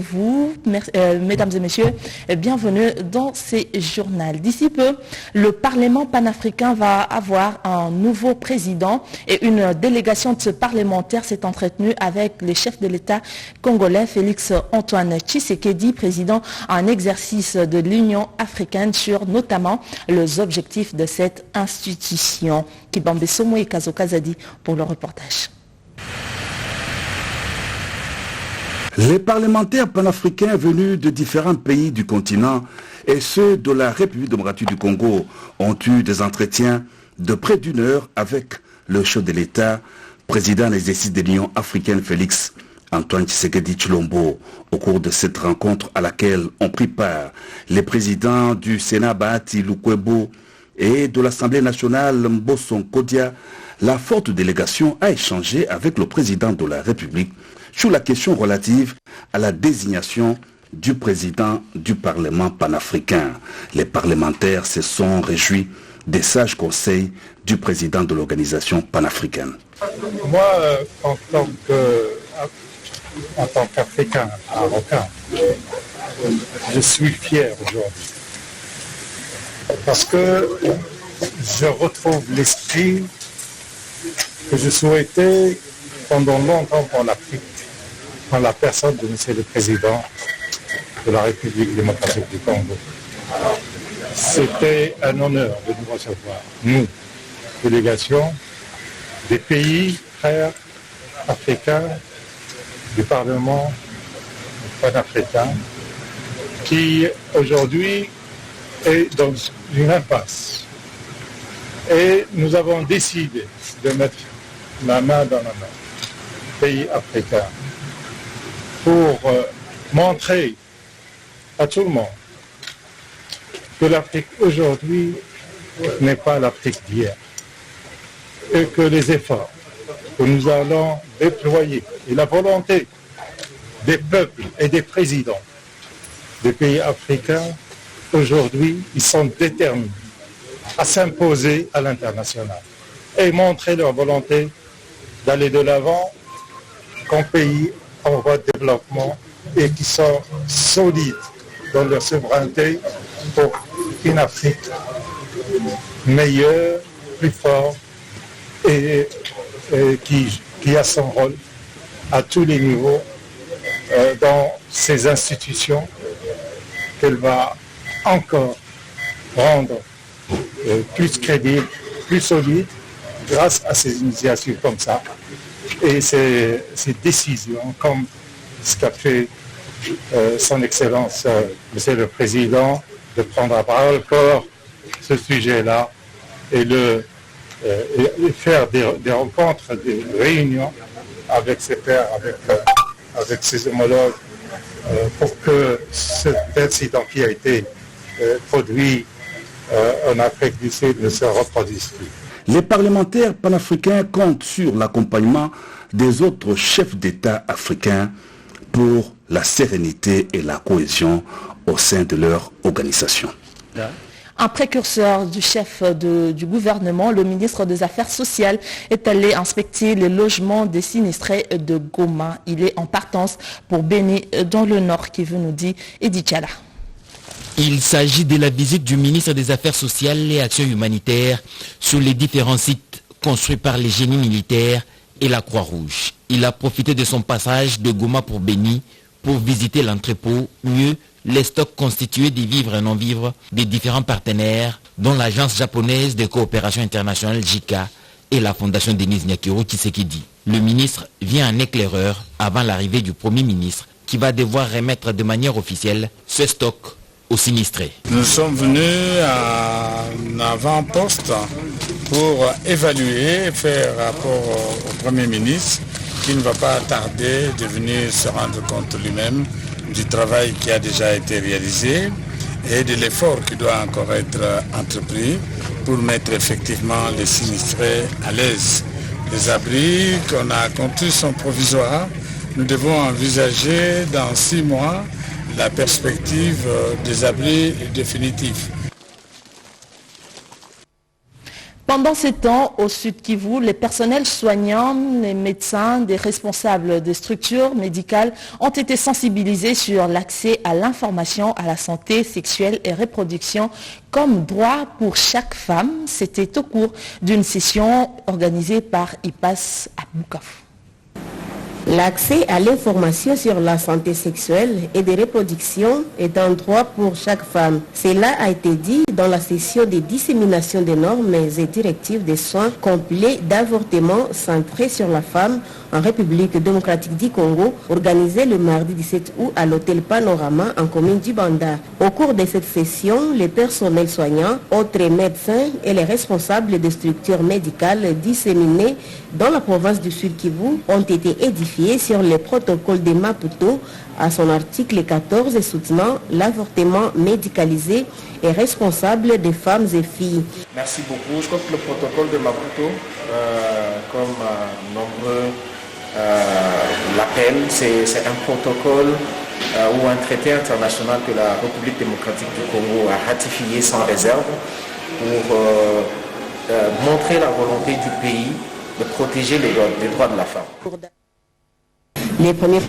Vous, mesdames et messieurs, bienvenue dans ces journaux. D'ici peu, le Parlement panafricain va avoir un nouveau président et une délégation de ce parlementaire s'est entretenue avec les chefs de l'État congolais Félix Antoine Tshisekedi, président en exercice de l'Union africaine, sur notamment les objectifs de cette institution. Kibambe Somo et Kazo Kazadi pour le reportage. Les parlementaires panafricains venus de différents pays du continent et ceux de la République démocratique du Congo ont eu des entretiens de près d'une heure avec le chef de l'État, président en exercice de l'Union africaine Félix Antoine Tshisekedi Tshilombo. Au cours de cette rencontre à laquelle ont pris part les présidents du Sénat Bahati Lukwebo et de l'Assemblée nationale Mbosso Kodia, la forte délégation a échangé avec le président de la République sur la question relative à la désignation du président du Parlement panafricain. Les parlementaires se sont réjouis des sages conseils du président de l'organisation panafricaine. Moi, en tant qu'Africain, marocain, je suis fier aujourd'hui. Parce que je retrouve l'esprit que je souhaitais pendant longtemps pour l'Afrique, dans la personne de M. le Président de la République démocratique du Congo. C'était un honneur de nous recevoir, nous, délégation des pays frères africains, du Parlement panafricain, qui aujourd'hui est dans une impasse. Et nous avons décidé de mettre la main dans la main, pays africains, pour montrer à tout le monde que l'Afrique aujourd'hui n'est pas l'Afrique d'hier et que les efforts que nous allons déployer et la volonté des peuples et des présidents des pays africains, aujourd'hui, ils sont déterminés à s'imposer à l'international et montrer leur volonté d'aller de l'avant comme pays en voie de développement et qui sont solides dans leur souveraineté pour une Afrique meilleure, plus forte et qui a son rôle à tous les niveaux dans ces institutions qu'elle va encore rendre plus crédibles, plus solides grâce à ces initiatives comme ça. Et ces décisions, comme ce qu'a fait son Excellence, Monsieur le Président, de prendre à bras le corps ce sujet-là et faire des rencontres, des réunions avec ses pairs, avec ses homologues, pour que cet incident qui a été produit en Afrique du Sud ne se reproduise plus. Les parlementaires panafricains comptent sur l'accompagnement des autres chefs d'État africains pour la sérénité et la cohésion au sein de leur organisation. Un précurseur du chef du gouvernement, le ministre des Affaires sociales, est allé inspecter les logements des sinistrés de Goma. Il est en partance pour Béni dans le nord, qui veut nous dire Edi Tchala. Il s'agit de la visite du ministre des Affaires sociales et Actions humanitaires sur les différents sites construits par les génies militaires et la Croix-Rouge. Il a profité de son passage de Goma pour Béni pour visiter l'entrepôt, mieux les stocks constitués des vivres et non-vivres des différents partenaires, dont l'agence japonaise de coopération internationale JICA et la fondation Denis Nyakiro Tshisekedi. Le ministre vient en éclaireur avant l'arrivée du Premier ministre qui va devoir remettre de manière officielle ce stock aux sinistrés. Nous sommes venus à un avant-poste pour évaluer et faire rapport au Premier ministre qui ne va pas tarder de venir se rendre compte lui-même du travail qui a déjà été réalisé et de l'effort qui doit encore être entrepris pour mettre effectivement les sinistrés à l'aise. Les abris qu'on a construits sont provisoires. Nous devons envisager dans 6 mois la perspective des abris définitifs. Pendant ces temps, au Sud Kivu, les personnels soignants, les médecins, des responsables des structures médicales ont été sensibilisés sur l'accès à l'information à la santé sexuelle et reproduction comme droit pour chaque femme. C'était au cours d'une session organisée par IPAS à Bukavu. L'accès à l'information sur la santé sexuelle et de reproduction est un droit pour chaque femme. Cela a été dit dans la session de dissémination des normes et directives des soins complets d'avortement centrés sur la femme en République démocratique du Congo, organisée le mardi 17 août à l'hôtel Panorama en commune du Banda. Au cours de cette session, les personnels soignants, autres médecins et les responsables des structures médicales disséminées dans la province du Sud Kivu ont été édifiés sur les protocoles de Maputo à son article 14 soutenant l'avortement médicalisé et responsable des femmes et filles. Merci beaucoup. Je crois que le protocole de Maputo, comme nombreux l'appellent, c'est un protocole ou un traité international que la République démocratique du Congo a ratifié sans réserve pour montrer la volonté du pays de protéger les droits de la femme. Les premiers...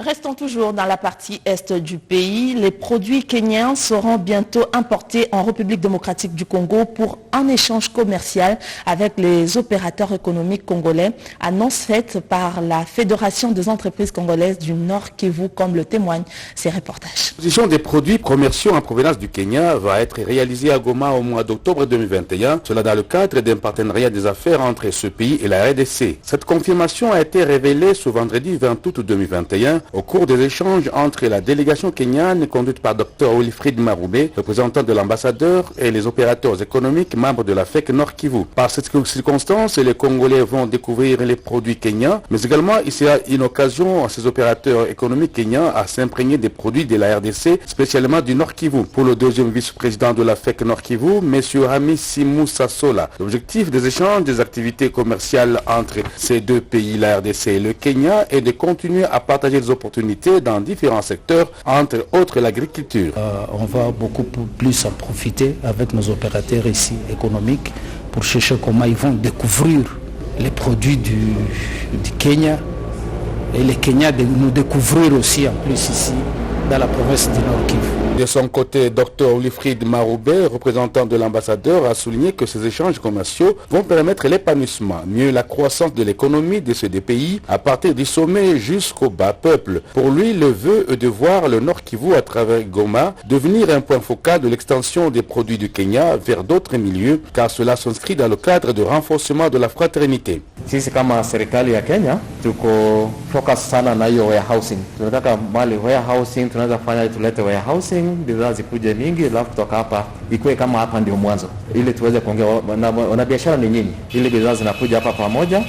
Restons toujours dans la partie est du pays. Les produits kenyans seront bientôt importés en République démocratique du Congo pour un échange commercial avec les opérateurs économiques congolais. Annonce faite par la Fédération des entreprises congolaises du Nord Kivu, comme le témoignent ces reportages. L'exposition des produits commerciaux en provenance du Kenya va être réalisée à Goma au mois d'octobre 2021. Cela dans le cadre d'un partenariat des affaires entre ce pays et la RDC. Cette confirmation a été révélée ce vendredi 20 août 2021 au cours des échanges entre la délégation kenyane conduite par Dr Wilfried Marube, représentant de l'ambassadeur, et les opérateurs économiques membres de la FEC Nord Kivu. Par cette circonstance, les Congolais vont découvrir les produits kenyans, mais également il sera une occasion à ces opérateurs économiques kenyans à s'imprégner des produits de la RDC, spécialement du Nord Kivu. Pour le deuxième vice-président de la FEC Nord Kivu, M. Hami Simoussa Sola, l'objectif des échanges des activités commerciales entre ces deux pays, la RDC et le Kenya, est de continuer à partager les opportunités dans différents secteurs, entre autres l'agriculture. On va beaucoup plus en profiter avec nos opérateurs ici économiques pour chercher comment ils vont découvrir les produits du Kenya et les Kenyans de nous découvrir aussi en plus ici dans la province du Nord Kivu. De son côté, Dr Wilfried Marube, représentant de l'ambassadeur, a souligné que ces échanges commerciaux vont permettre l'épanouissement, mieux la croissance de l'économie de ces deux pays, à partir du sommet jusqu'au bas peuple. Pour lui, le vœu est de voir le Nord Kivu à travers Goma devenir un point focal de l'extension des produits du Kenya vers d'autres milieux, car cela s'inscrit dans le cadre de renforcement de la fraternité. Sisi kama serikali ya Kenya tuko focus sana na hiyo warehousing. Tunataka mali warehousing, tunaweza fanya tulete warehousing, bidhaa zikuje mingi, alafu kutoka hapa ikuwe kama hapa ndio mwanzo, ili tuweze kuongea. Wanabiashara ni nyinyi, ili bidhaa zinakuja hapa pamoja.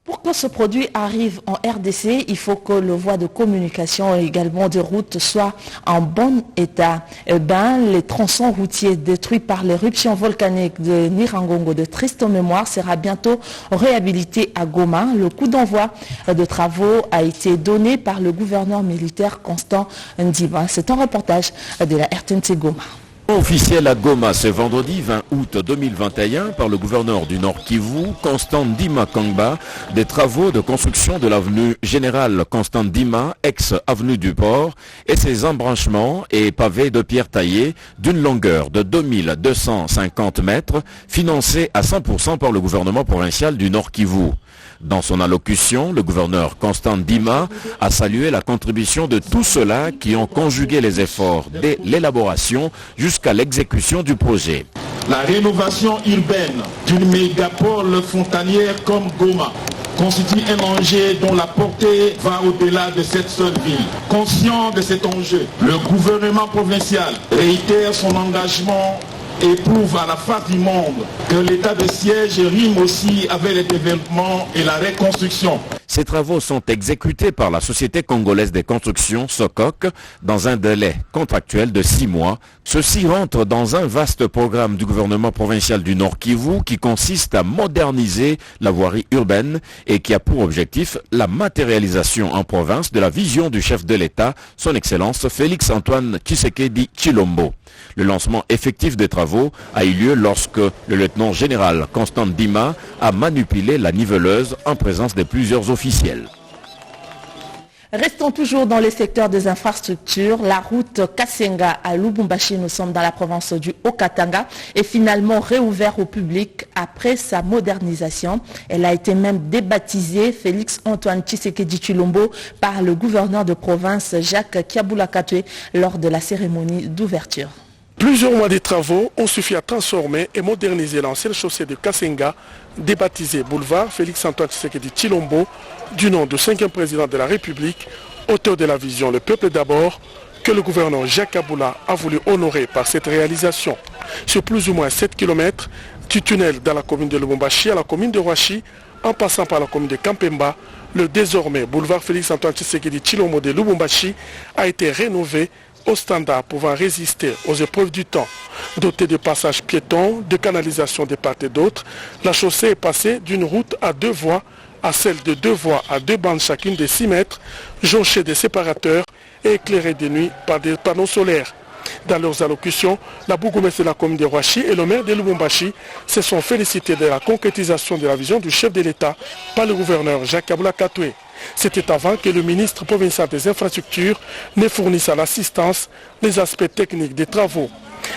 Pour que ce produit arrive en RDC, il faut que le voie de communication et également de route soit en bon état. Les tronçons routiers détruits par l'éruption volcanique de Nyiragongo de triste mémoire sera bientôt réhabilité à Goma. Le coup d'envoi de travaux a été donné par le gouverneur militaire Constant Ndima. C'est un reportage de la RTNC Goma. Officiel à Goma ce vendredi 20 août 2021 par le gouverneur du Nord Kivu, Constant Ndima Kangba, des travaux de construction de l'avenue Général Constant Ndima, ex-avenue du Port, et ses embranchements et pavés de pierre taillée d'une longueur de 2250 mètres, financés à 100% par le gouvernement provincial du Nord Kivu. Dans son allocution, le gouverneur Constant Ndima a salué la contribution de tous ceux-là qui ont conjugué les efforts dès l'élaboration jusqu'à l'exécution du projet. La rénovation urbaine d'une mégapole frontalière comme Goma constitue un enjeu dont la portée va au-delà de cette seule ville. Conscient de cet enjeu, le gouvernement provincial réitère son engagement et prouve à la face du monde que l'état de siège rime aussi avec le développement et la reconstruction. Ces travaux sont exécutés par la Société congolaise des constructions, SOCOC, dans un délai contractuel de 6 mois. Ceci rentre dans un vaste programme du gouvernement provincial du Nord Kivu qui consiste à moderniser la voirie urbaine et qui a pour objectif la matérialisation en province de la vision du chef de l'État, son Excellence Félix Antoine Tshisekedi Tshilombo. Le lancement effectif des travaux a eu lieu lorsque le lieutenant-général Constant Ndima a manipulé la niveleuse en présence de plusieurs officiels. Restons toujours dans les secteurs des infrastructures. La route Kasenga à Lubumbashi, nous sommes dans la province du Haut-Katanga, est finalement réouverte au public après sa modernisation. Elle a été même débaptisée Félix Antoine Tshisekedi Tshilombo par le gouverneur de province Jacques Kiabula Katwe lors de la cérémonie d'ouverture. Plusieurs mois de travaux ont suffi à transformer et moderniser l'ancienne chaussée de Kasenga, débaptisée boulevard Félix Antoine Tshisekedi Tshilombo, du nom du 5e président de la République, auteur de la vision Le Peuple d'abord, que le gouverneur Jacques Kabula a voulu honorer par cette réalisation. Sur plus ou moins 7 km, du tunnel dans la commune de Lubumbashi à la commune de Roachi, en passant par la commune de Kampemba, le désormais boulevard Félix Antoine Tshisekedi Tshilombo de Lubumbashi a été rénové au standard pouvant résister aux épreuves du temps. Dotée de passages piétons, de canalisation de part et d'autre, la chaussée est passée d'une route à 2 voies à celle de 2 voies à 2 bandes chacune de 6 mètres, jonchée de séparateurs et éclairée de nuit par des panneaux solaires. Dans leurs allocutions, la bourgmestre de la commune de Roachi et le maire de Lubumbashi se sont félicités de la concrétisation de la vision du chef de l'État par le gouverneur Jacques Kabula Katwe. C'était avant que le ministre provincial des infrastructures ne fournisse à l'assistance les aspects techniques des travaux.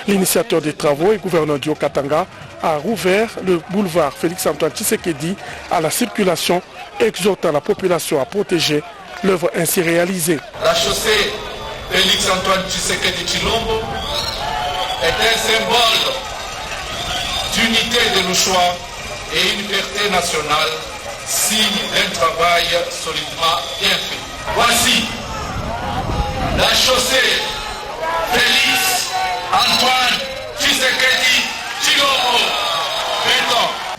L'initiateur des travaux et gouverneur du Haut-Katanga a rouvert le boulevard Félix-Antoine Tshisekedi à la circulation, exhortant la population à protéger l'œuvre ainsi réalisée. La chaussée Félix-Antoine Tshisekedi Tshilombo est un symbole d'unité de nos choix et une fierté nationale, signe d'un travail solidement bien fait. Voici la chaussée Félix-Antoine Tshisekedi Tshilombo.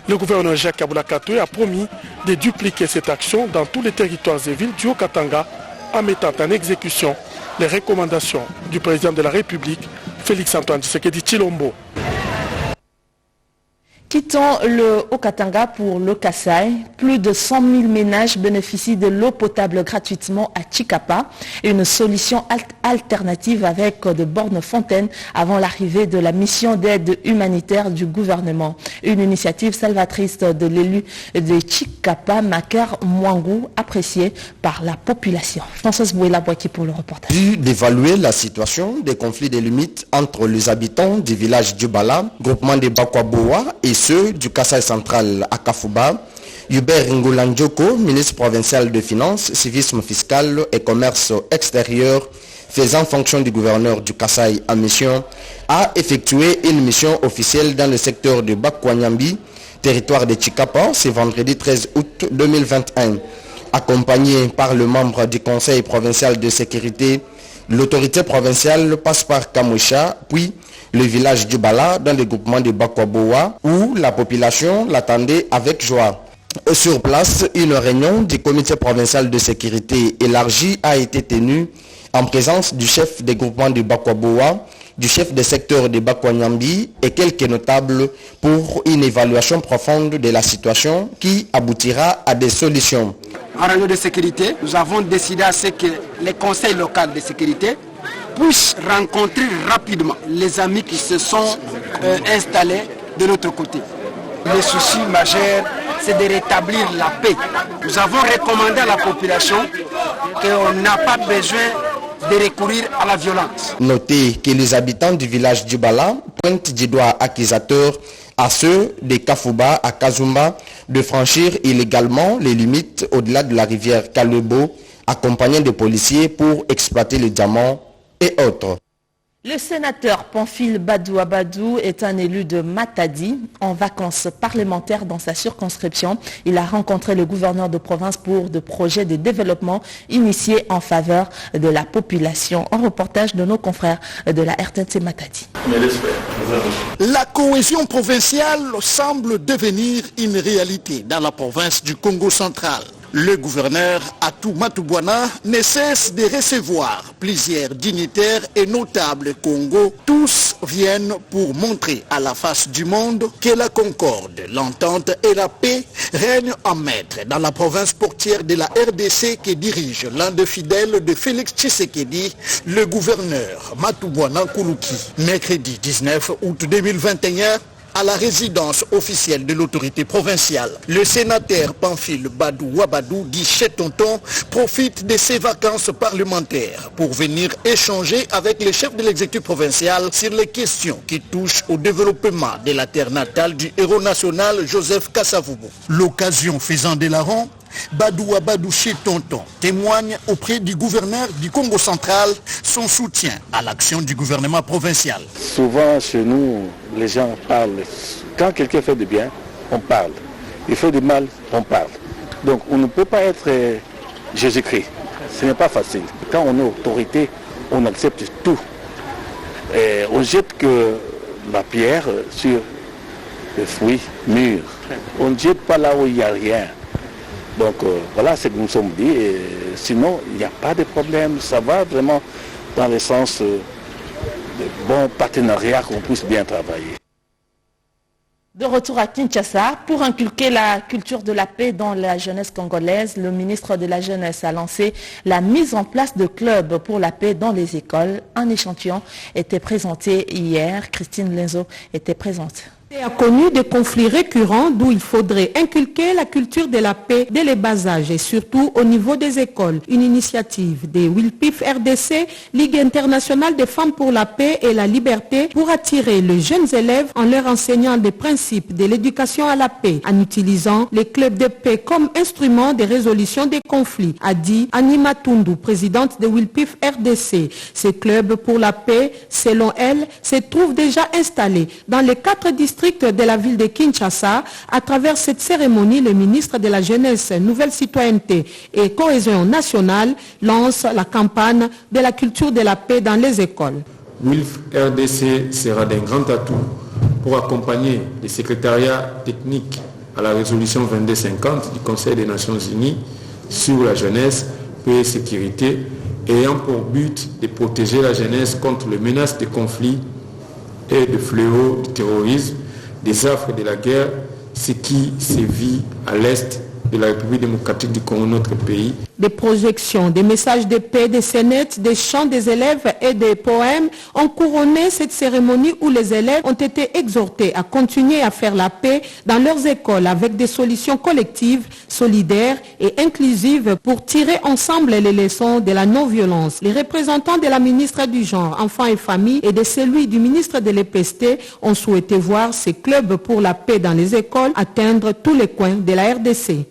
Le gouverneur Jacques Kabula Katwe a promis de dupliquer cette action dans tous les territoires et villes du Haut-Katanga en mettant en exécution les recommandations du président de la République, Félix-Antoine Tshisekedi Tshilombo. Quittons le Haut-Katanga pour le Kasaï. Plus de 100 000 ménages bénéficient de l'eau potable gratuitement à Chikapa, une solution alternative avec de bornes fontaines avant l'arrivée de la mission d'aide humanitaire du gouvernement. Une initiative salvatrice de l'élu de Chikapa, Maker Mwangou, appréciée par la population. Françoise Bouela-Boaki pour le reportage. Dû d'évaluer la situation des conflits des limites entre les habitants du village d'Ubala, groupement de Bakwaboa et ceux du Kasaï central à Kafouba, Hubert Ngolandjoko, ministre provincial de Finances, Civisme fiscal et Commerce extérieur, faisant fonction du gouverneur du Kasaï en mission, a effectué une mission officielle dans le secteur de Bakwanyambi, territoire de Chikapa, ce vendredi 13 août 2021. Accompagné par le membre du Conseil provincial de sécurité, l'autorité provinciale passe par Kamoucha, puis le village du Bala dans le groupement de Bakwaboa où la population l'attendait avec joie. Sur place, une réunion du comité provincial de sécurité élargie a été tenue en présence du chef des groupements de Bakwaboa, du chef des secteurs de Bakwanyambi et quelques notables pour une évaluation profonde de la situation qui aboutira à des solutions. En réunion de sécurité, nous avons décidé à ce que les conseils locaux de sécurité puissent rencontrer rapidement les amis qui se sont installés de notre côté. Le souci majeur, c'est de rétablir la paix. Nous avons recommandé à la population qu'on n'a pas besoin de recourir à la violence. Notez que les habitants du village du Bala pointent du doigt accusateur à ceux de Kafouba à Kazumba de franchir illégalement les limites au-delà de la rivière Kalebo, accompagnés de policiers pour exploiter les diamants et autres. Le sénateur Pamphile Badou Abadou est un élu de Matadi en vacances parlementaires dans sa circonscription. Il a rencontré le gouverneur de province pour des projets de développement initiés en faveur de la population. Un reportage de nos confrères de la RTNC Matadi. La cohésion provinciale semble devenir une réalité dans la province du Congo central. Le gouverneur Atou Matoubouana ne cesse de recevoir plusieurs dignitaires et notables Congo. Tous viennent pour montrer à la face du monde que la concorde, l'entente et la paix règnent en maître dans la province portière de la RDC que dirige l'un des fidèles de Félix Tshisekedi, le gouverneur Matoubouana Koulouki. Mercredi 19 août 2021, à la résidence officielle de l'autorité provinciale, le sénateur Pamphile Badou Wabadou dit chez Tonton profite de ses vacances parlementaires pour venir échanger avec les chefs de l'exécutif provincial sur les questions qui touchent au développement de la terre natale du héros national Joseph Kasavubu. L'occasion faisant de la ronde, Badou Wabadou chez Tonton témoigne auprès du gouverneur du Congo central son soutien à l'action du gouvernement provincial. Souvent chez nous, les gens parlent. Quand quelqu'un fait du bien, on parle. Il fait du mal, on parle. Donc on ne peut pas être Jésus-Christ. Ce n'est pas facile. Quand on est autorité, on accepte tout. Et on jette que la pierre sur les fruits mûrs. On ne jette pas là où il n'y a rien. Donc voilà ce que nous sommes dit. Et sinon, il n'y a pas de problème. Ça va vraiment dans le sens de bons partenariats, qu'on puisse bien travailler. De retour à Kinshasa, pour inculquer la culture de la paix dans la jeunesse congolaise, le ministre de la Jeunesse a lancé la mise en place de clubs pour la paix dans les écoles. Un échantillon était présenté hier. Christine Lenzo était présente. Il a connu des conflits récurrents d'où il faudrait inculquer la culture de la paix dès les bas âges et surtout au niveau des écoles. Une initiative des WILPIF RDC, Ligue internationale des femmes pour la paix et la liberté, pour attirer les jeunes élèves en leur enseignant des principes de l'éducation à la paix, en utilisant les clubs de paix comme instrument de résolution des conflits, a dit Anima Tundu, présidente de WILPIF RDC. Ces clubs pour la paix, selon elle, se trouvent déjà installés dans les 4 districts de la ville de Kinshasa. À travers cette cérémonie, le ministre de la Jeunesse, Nouvelle Citoyenneté et Cohésion nationale lance la campagne de la culture de la paix dans les écoles. WILF RDC sera d'un grand atout pour accompagner les secrétariats techniques à la résolution 2250 du Conseil des Nations Unies sur la jeunesse, paix et sécurité, ayant pour but de protéger la jeunesse contre les menaces de conflits et de fléaux du terrorisme, des affres de la guerre, ce qui sévit à l'est de la République démocratique du Congo, notre pays. Des projections, des messages de paix, des scénettes, des chants des élèves et des poèmes ont couronné cette cérémonie où les élèves ont été exhortés à continuer à faire la paix dans leurs écoles avec des solutions collectives, solidaires et inclusives pour tirer ensemble les leçons de la non-violence. Les représentants de la ministre du Genre, Enfants et Familles et de celui du ministre de l'EPST ont souhaité voir ces clubs pour la paix dans les écoles atteindre tous les coins de la RDC.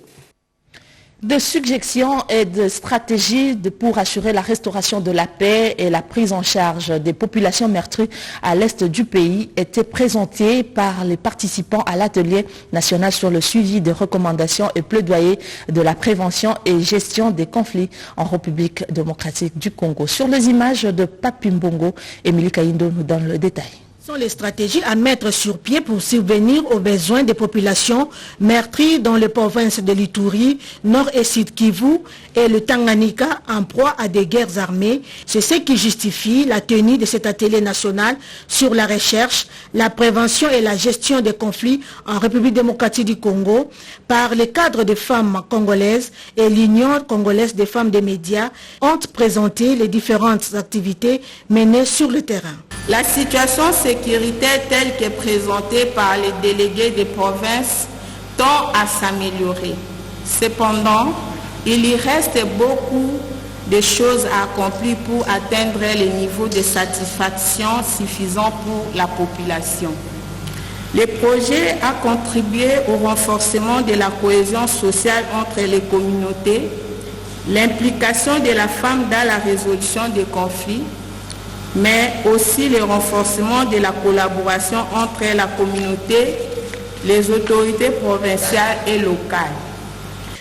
De suggestions et de stratégies pour assurer la restauration de la paix et la prise en charge des populations meurtries à l'est du pays étaient présentées par les participants à l'atelier national sur le suivi des recommandations et plaidoyer de la prévention et gestion des conflits en République démocratique du Congo. Sur les images de Papi Mbongo, Émilie Kaindo nous donne le détail. Sont les stratégies à mettre sur pied pour subvenir aux besoins des populations meurtries dans les provinces de l'Ituri, Nord et Sud Kivu et le Tanganyika en proie à des guerres armées. C'est ce qui justifie la tenue de cet atelier national sur la recherche, la prévention et la gestion des conflits en République démocratique du Congo par les cadres des femmes congolaises et l'Union congolaise des femmes des médias ont présenté les différentes activités menées sur le terrain. La situation sécuritaire telle que présentée par les délégués des provinces tend à s'améliorer. Cependant, il y reste beaucoup de choses à accomplir pour atteindre les niveaux de satisfaction suffisants pour la population. Le projet a contribué au renforcement de la cohésion sociale entre les communautés, l'implication de la femme dans la résolution des conflits, mais aussi le renforcement de la collaboration entre la communauté, les autorités provinciales et locales.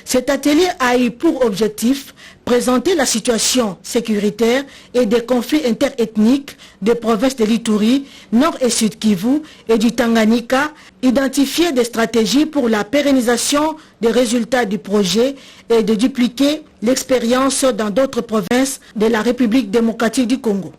Cet atelier a eu pour objectif présenter la situation sécuritaire et des conflits interethniques des provinces de l'Ituri, Nord et Sud Kivu et du Tanganyika, identifier des stratégies pour la pérennisation des résultats du projet et de dupliquer l'expérience dans d'autres provinces de la République démocratique du Congo.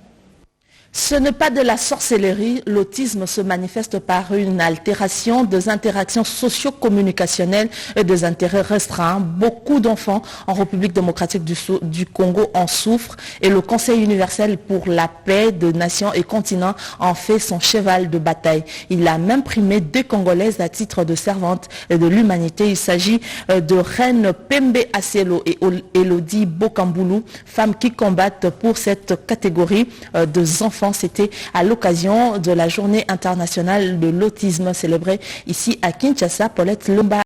Ce n'est pas de la sorcellerie, l'autisme se manifeste par une altération des interactions socio-communicationnelles et des intérêts restreints. Beaucoup d'enfants en République démocratique du Congo en souffrent et le Conseil universel pour la paix de nations et continents en fait son cheval de bataille. Il a même primé 2 Congolaises à titre de servantes de l'humanité. Il s'agit de Reine Pembe Asielo et Elodie Bokamboulou, femmes qui combattent pour cette catégorie des enfants. C'était à l'occasion de la journée internationale de l'autisme célébrée ici à Kinshasa. Paulette Lomba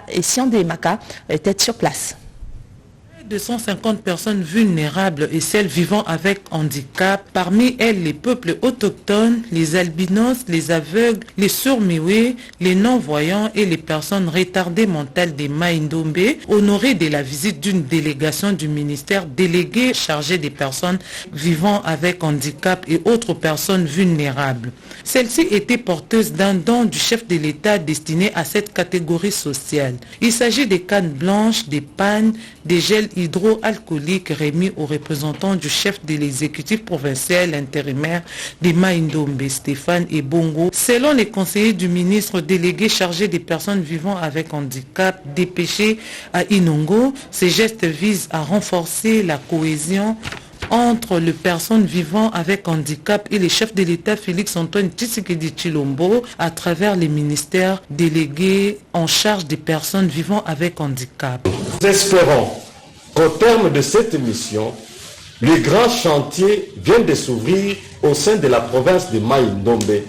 et Siandé Maka étaient sur place. 250 personnes vulnérables et celles vivant avec handicap, parmi elles les peuples autochtones, les albinos, les aveugles, les sourds-muets, les non-voyants et les personnes retardées mentales des Maïndombe, honorées de la visite d'une délégation du ministère délégué chargé des personnes vivant avec handicap et autres personnes vulnérables. Celle-ci était porteuse d'un don du chef de l'État destiné à cette catégorie sociale. Il s'agit des cannes blanches, des pannes, des gels hydroalcooliques remis aux représentants du chef de l'exécutif provincial intérimaire des Maïndombe, Stéphane Ebongo. Selon les conseillers du ministre délégué chargé des personnes vivant avec handicap dépêché à Inongo, ces gestes visent à renforcer la cohésion entre les personnes vivant avec handicap et les chefs de l'État Félix-Antoine Tshisekedi Tshilombo à travers les ministères délégués en charge des personnes vivant avec handicap. Nous espérons qu'au terme de cette mission, le grand chantier vient de s'ouvrir au sein de la province de Maïndombe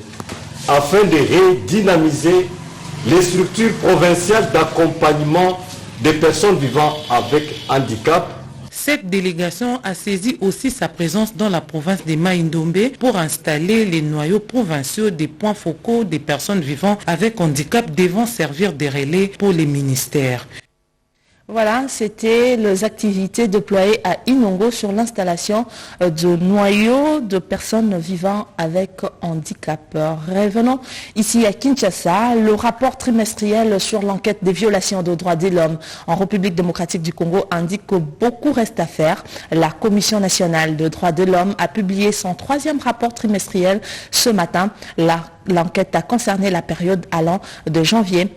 afin de redynamiser les structures provinciales d'accompagnement des personnes vivant avec handicap. Cette délégation a saisi aussi sa présence dans la province de Maïndombe pour installer les noyaux provinciaux des points focaux des personnes vivant avec handicap devant servir de relais pour les ministères. Voilà, c'était les activités déployées à Inongo sur l'installation de noyaux de personnes vivant avec handicap. Revenons ici à Kinshasa. Le rapport trimestriel sur l'enquête des violations des droits de l'homme en République démocratique du Congo indique que beaucoup reste à faire. La Commission nationale des droits de l'homme a publié son 3e rapport trimestriel ce matin. L'enquête a concerné la période allant de janvier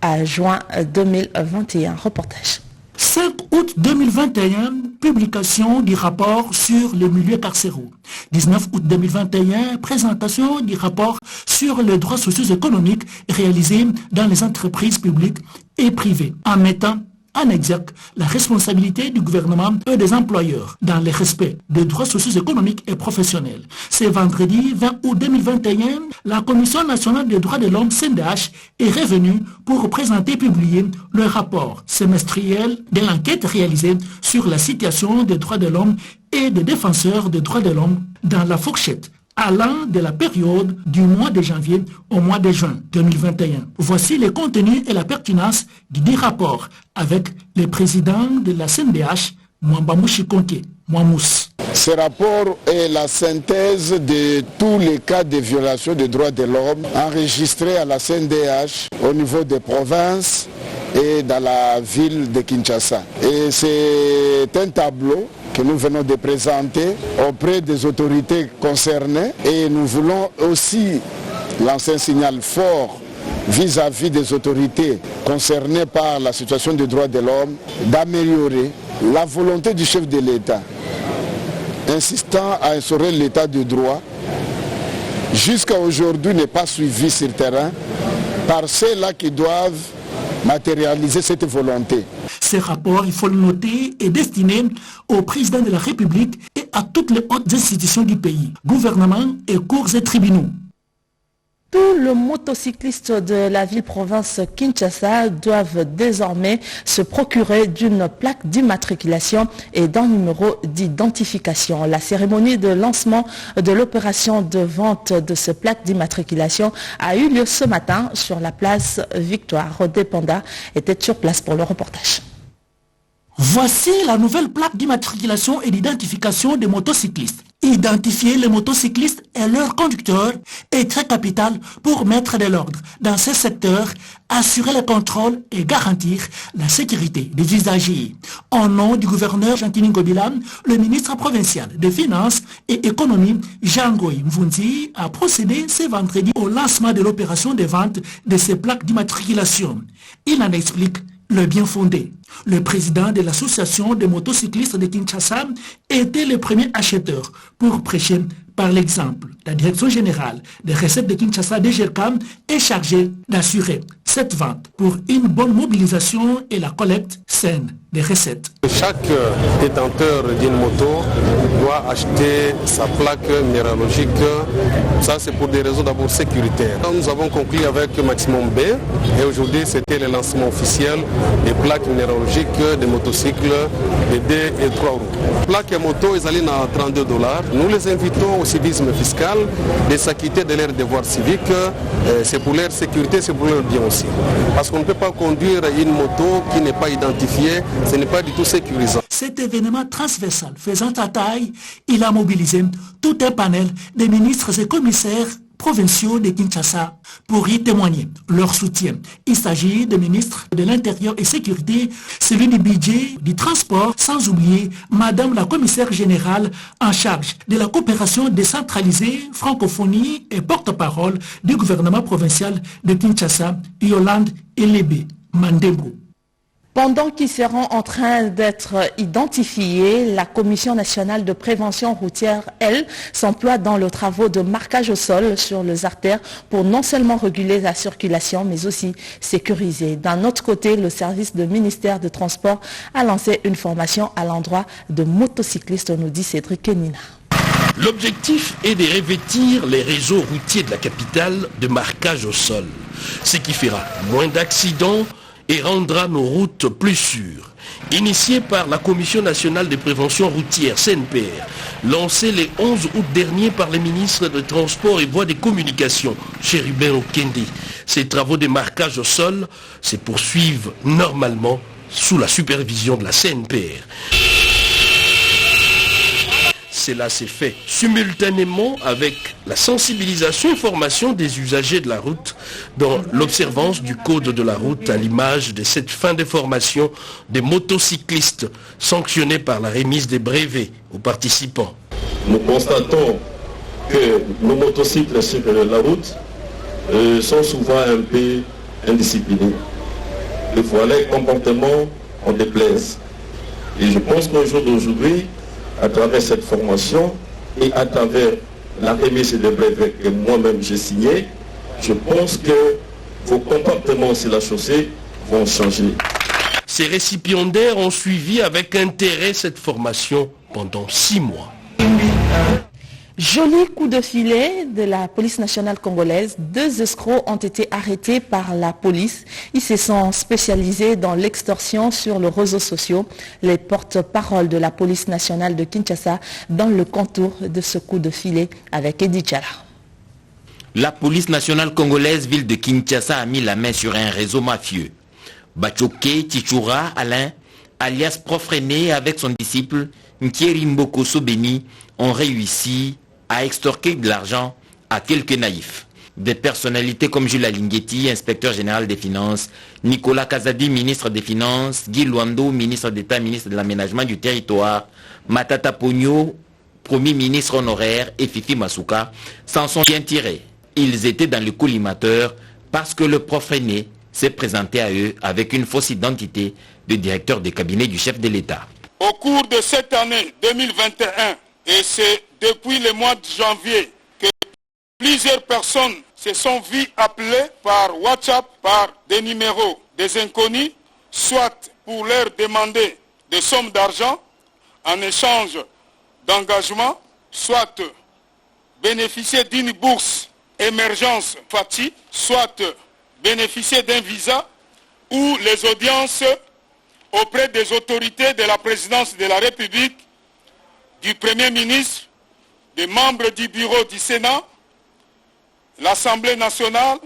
à juin 2021. Reportage. 5 août 2021, publication du rapport sur les milieux carcéraux. 19 août 2021, présentation du rapport sur les droits sociaux économiques réalisés dans les entreprises publiques et privées, en mettant en exergue la responsabilité du gouvernement et des employeurs dans le respect des droits sociaux économiques et professionnels. Ce vendredi 20 août 2021, la Commission nationale des droits de l'homme, CNDH, est revenue pour présenter et publier le rapport semestriel de l'enquête réalisée sur la situation des droits de l'homme et des défenseurs des droits de l'homme dans la fourchette allant de la période du mois de janvier au mois de juin 2021. Voici les contenus et la pertinence du rapport avec le président de la CNDH, Mwambamouchi Konke, Mwamous. Ce rapport est la synthèse de tous les cas de violation des droits de l'homme enregistrés à la CNDH au niveau des provinces et dans la ville de Kinshasa. Et c'est un tableau que nous venons de présenter auprès des autorités concernées et nous voulons aussi lancer un signal fort vis-à-vis des autorités concernées par la situation des droits de l'homme d'améliorer la volonté du chef de l'État insistant à instaurer l'état de droit jusqu'à aujourd'hui n'est pas suivi sur le terrain par ceux-là qui doivent matérialiser cette volonté. Ce rapport, il faut le noter, est destiné au président de la République et à toutes les hautes institutions du pays, gouvernement et cours et tribunaux. Tous les motocyclistes de la ville-province Kinshasa doivent désormais se procurer d'une plaque d'immatriculation et d'un numéro d'identification. La cérémonie de lancement de l'opération de vente de ces plaques d'immatriculation a eu lieu ce matin sur la place Victoire. Rodé Panda était sur place pour le reportage. Voici la nouvelle plaque d'immatriculation et d'identification des motocyclistes. Identifier les motocyclistes et leurs conducteurs est très capital pour mettre de l'ordre dans ce secteur, assurer le contrôle et garantir la sécurité des usagers. Au nom du gouverneur Jean-Kini Ngobila, le ministre provincial des Finances et Économie, Jean-Goy Mvunzi, a procédé ce vendredi au lancement de l'opération de vente de ces plaques d'immatriculation. Il en explique le bien fondé. Le président de l'association des motocyclistes de Kinshasa était le premier acheteur pour prêcher par l'exemple. La direction générale des recettes de Kinshasa, DGRCAM, est chargée d'assurer cette vente pour une bonne mobilisation et la collecte saine des recettes. Chaque détenteur d'une moto doit acheter sa plaque minéralogique. Ça, c'est pour des raisons d'abord sécuritaires. Nous avons conclu avec Maximum B et aujourd'hui, c'était le lancement officiel des plaques minéralogiques des motocycles de 2 et 3 roues. Plaques et motos, ils allaient à $32. Nous les invitons au civisme fiscal de s'acquitter de leurs devoirs civiques. C'est pour leur sécurité, c'est pour leur bien aussi. Parce qu'on ne peut pas conduire une moto qui n'est pas identifiée. Ce n'est pas du tout sécurisant. Cet événement transversal faisant sa taille, il a mobilisé tout un panel de ministres et commissaires provinciaux de Kinshasa pour y témoigner leur soutien. Il s'agit des ministres de l'Intérieur et Sécurité, celui du budget, du transport, sans oublier Madame la commissaire générale en charge de la coopération décentralisée, francophonie et porte-parole du gouvernement provincial de Kinshasa, Yolande Elebe Mandebo. Pendant qu'ils seront en train d'être identifiés, la Commission nationale de prévention routière, elle, s'emploie dans le travaux de marquage au sol sur les artères pour non seulement réguler la circulation, mais aussi sécuriser. D'un autre côté, le service du ministère de Transport a lancé une formation à l'endroit de motocyclistes, nous dit Cédric Kenina. L'objectif est de revêtir les réseaux routiers de la capitale de marquage au sol, ce qui fera moins d'accidents et rendra nos routes plus sûres. Initié par la Commission nationale de prévention routière, CNPR, lancé le 11 août dernier par les ministres de Transport et Voies de Communication, Chérubin Okende, ces travaux de marquage au sol se poursuivent normalement sous la supervision de la CNPR. Cela s'est fait simultanément avec la sensibilisation et formation des usagers de la route dans l'observance du code de la route à l'image de cette fin de formation des motocyclistes sanctionnés par la remise des brevets aux participants. Nous constatons que nos motocycles sur la route sont souvent un peu indisciplinés. Des fois, les comportements en déplaise. Et je pense qu'au jour d'aujourd'hui, à travers cette formation et à travers la remise des brevets que moi-même j'ai signé, je pense que vos comportements sur la chaussée vont changer. Ces récipiendaires ont suivi avec intérêt cette formation pendant 6 mois. Joli coup de filet de la police nationale congolaise. 2 escrocs ont été arrêtés par la police. Ils se sont spécialisés dans l'extorsion sur les réseaux sociaux. Les porte-paroles de la police nationale de Kinshasa dans le contour de ce coup de filet avec Eddie Tchala. La police nationale congolaise ville de Kinshasa a mis la main sur un réseau mafieux. Bachoke Tichoura Alain, alias Prof René, avec son disciple Nkieri Mboko Sobeni, ont réussi à extorquer de l'argent à quelques naïfs. Des personnalités comme Jules Alinghetti, inspecteur général des finances, Nicolas Kazadi, ministre des finances, Guy Luando, ministre d'État, ministre de l'aménagement du territoire, Matata Pogno, premier ministre honoraire, et Fifi Masuka s'en sont bien tirés. Ils étaient dans le collimateur parce que le prof René s'est présenté à eux avec une fausse identité de directeur de cabinet du chef de l'État. Au cours de cette année 2021, et c'est depuis le mois de janvier que plusieurs personnes se sont vues appeler par WhatsApp par des numéros des inconnus, soit pour leur demander des sommes d'argent en échange d'engagement, soit bénéficier d'une bourse émergence FATI, soit bénéficier d'un visa ou les audiences auprès des autorités de la présidence de la République, du Premier ministre, des membres du bureau du Sénat, l'Assemblée nationale,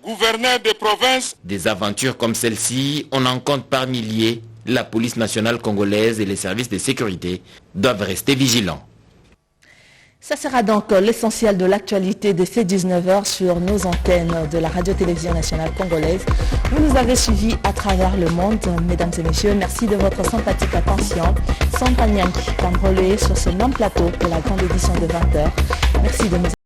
gouverneur des provinces. Des aventures comme celle-ci, on en compte par milliers La police nationale congolaise et les services de sécurité doivent rester vigilants. Ça sera donc l'essentiel de l'actualité de ces 19h sur nos antennes de la Radio-Télévision nationale congolaise. Vous nous avez suivis à travers le monde, mesdames et messieurs. Merci de votre sympathique attention. Santa Nyanki, comme relais sur ce même plateau pour la grande édition de 20h. Merci de nous